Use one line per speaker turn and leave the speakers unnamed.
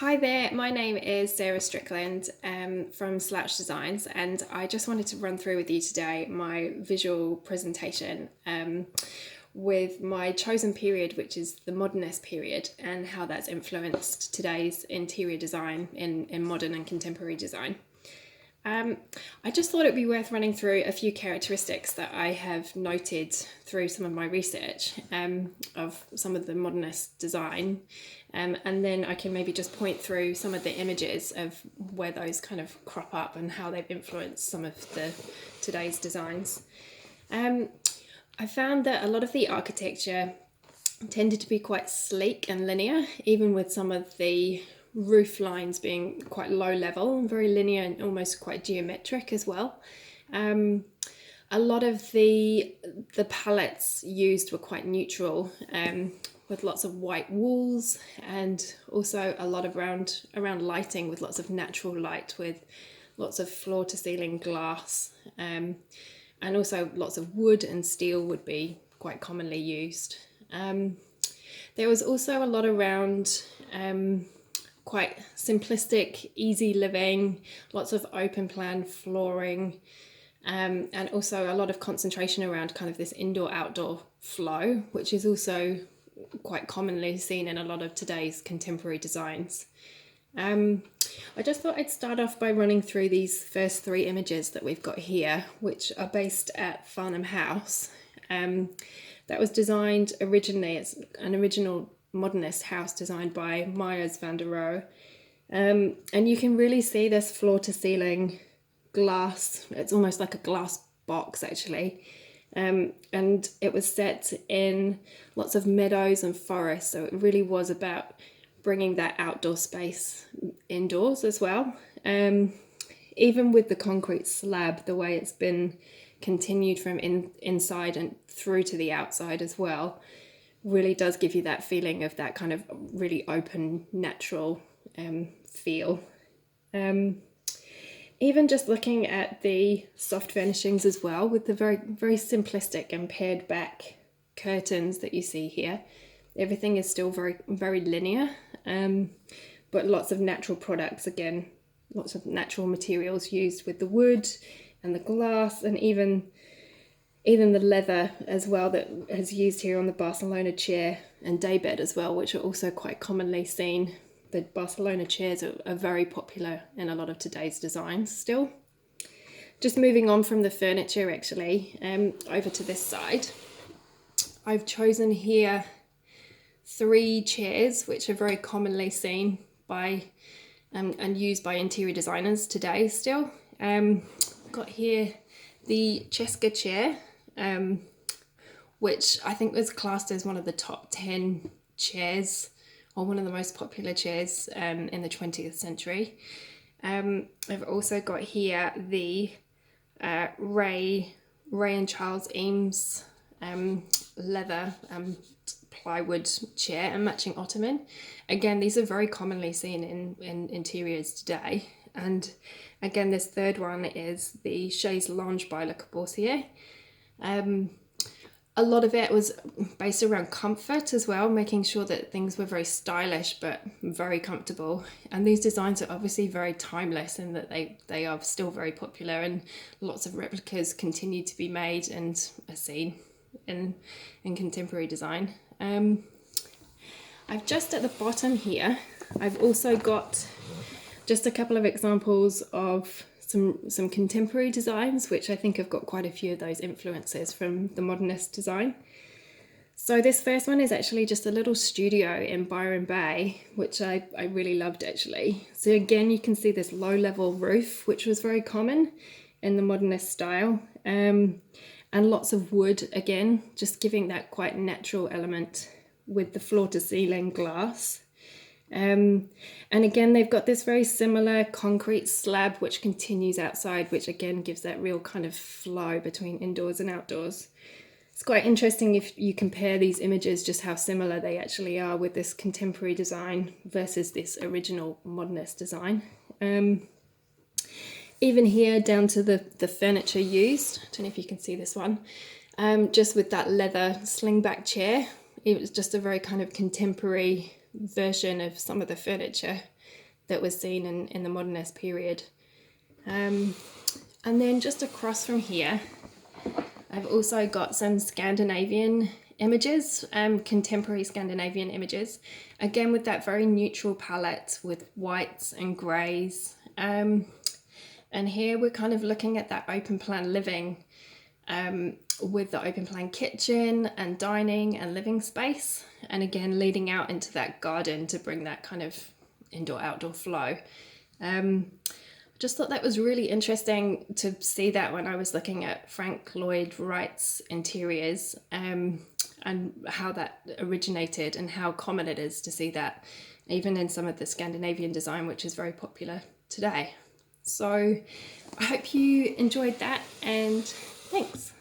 Hi there, my name is Sarah Strickland from Slouch Designs, and I just wanted to run through with you today my visual presentation with my chosen period, which is the modernist period, and how that's influenced today's interior design in modern and contemporary design. I just thought it'd be worth running through a few characteristics that I have noted through some of my research of some of the modernist design, and then I can maybe just point through some of the images of where those kind of crop up and how they've influenced some of today's designs. I found that a lot of the architecture tended to be quite sleek and linear, even with some of the roof lines being quite low level and very linear and almost quite geometric as well. A lot of the palettes used were quite neutral, with lots of white walls, and also a lot of around lighting with lots of natural light, with lots of floor to ceiling glass, and also lots of wood and steel would be quite commonly used. There was also a lot around quite simplistic, easy living, lots of open plan flooring, and also a lot of concentration around kind of this indoor-outdoor flow, which is also quite commonly seen in a lot of today's contemporary designs. I just thought I'd start off by running through these first three images that we've got here, which are based at Farnham House. That was designed originally as an original modernist house designed by Myers van der Rohe. And you can really see this floor to ceiling glass. It's almost like a glass box actually. And it was set in lots of meadows and forests. So it really was about bringing that outdoor space indoors as well. Even with the concrete slab, the way it's been continued from inside and through to the outside as well, really does give you that feeling of that kind of really open, natural feel. Even just looking at the soft furnishings as well, with the very, very simplistic and pared back curtains that you see here, everything is still very, very linear, but lots of natural products, again, lots of natural materials used with the wood and the glass, and even the leather as well that is used here on the Barcelona chair and daybed as well, which are also quite commonly seen. The Barcelona chairs are very popular in a lot of today's designs still. Just moving on from the furniture actually, over to this side. I've chosen here three chairs which are very commonly seen by and used by interior designers today still. Got here the Cheska chair, which I think was classed as one of the top 10 chairs, or one of the most popular chairs in the 20th century. I've also got here the Ray and Charles Eames leather plywood chair and matching ottoman. Again, these are very commonly seen in interiors today. And again, this third one is the Chaise Lounge by Le Corbusier. A lot of it was based around comfort as well, making sure that things were very stylish but very comfortable. And these designs are obviously very timeless in that they are still very popular, and lots of replicas continue to be made and are seen in contemporary design. I've just at the bottom here, I've also got just a couple of examples of some contemporary designs, which I think have got quite a few of those influences from the modernist design. So this first one is actually just a little studio in Byron Bay, which I really loved actually. So again, you can see this low level roof, which was very common in the modernist style, and lots of wood, again, just giving that quite natural element with the floor to ceiling glass. And again, they've got this very similar concrete slab which continues outside, which again gives that real kind of flow between indoors and outdoors. It's quite interesting if you compare these images, just how similar they actually are with this contemporary design versus this original modernist design. Even here down to the furniture used, I don't know if you can see this one, just with that leather slingback chair, it was just a very kind of contemporary version of some of the furniture that was seen in the modernist period. And then just across from here, I've also got some Scandinavian images, contemporary Scandinavian images, again with that very neutral palette with whites and greys. And here we're kind of looking at that open plan living, with the open plan kitchen and dining and living space, and again leading out into that garden to bring that kind of indoor-outdoor flow. Just thought that was really interesting to see that when I was looking at Frank Lloyd Wright's interiors, and how that originated and how common it is to see that even in some of the Scandinavian design, which is very popular today. So I hope you enjoyed that, and thanks.